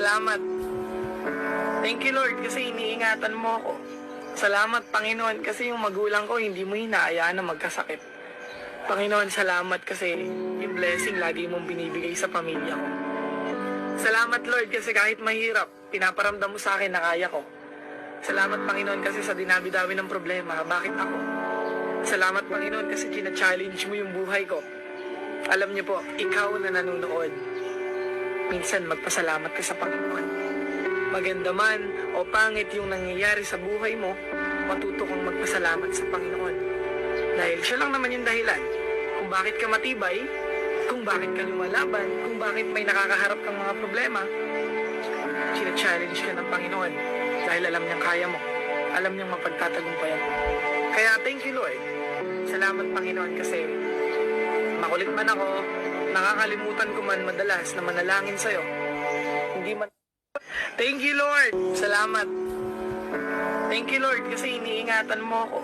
Salamat. Thank you, Lord, kasi iniingatan mo ako. Salamat, Panginoon, kasi yung magulang ko hindi mo hinaayaan na magkasakit. Panginoon, salamat kasi yung blessing lagi mong binibigay sa pamilya ko. Salamat, Lord, kasi kahit mahirap, pinaparamdam mo sa akin na kaya ko. Salamat, Panginoon, kasi sa dinabi-dabi ng problema, bakit ako? Salamat, Panginoon, kasi kina-challenge mo yung buhay ko. Alam niyo po, ikaw na nanonood. Minsan magpasalamat ka sa Panginoon. Maganda man o pangit yung nangyayari sa buhay mo, matuto kang magpasalamat sa Panginoon. Dahil siya lang naman yung dahilan kung bakit ka matibay, kung bakit ka lumalaban, kung bakit may nakakaharap kang mga problema. Sina-challenge ka ng Panginoon dahil alam niyang kaya mo. Alam niyang mapagtatagumpayan mo. Kaya thank you, Lord. Salamat, Panginoon, kasi makulit man ako, nakakalimutan ko man madalas na manalangin sa'yo. Hindi man... Thank you, Lord. Salamat. Thank you, Lord, kasi iniingatan mo ako.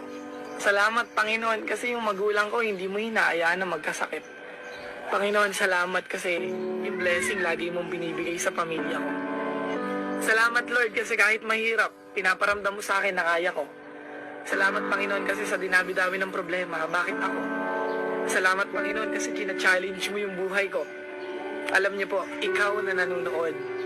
Salamat, Panginoon, kasi yung magulang ko hindi mo hinaayaan na magkasakit. Panginoon, salamat kasi yung blessing lagi mong binibigay sa pamilya ko. Salamat, Lord, kasi kahit mahirap, pinaparamdam mo sa akin na kaya ko. Salamat, Panginoon, kasi sa dinabi-dabi ng problema, bakit ako? Salamat, Panginoon, kasi kina-challenge mo yung buhay ko. Alam niyo po, ikaw na nanonood.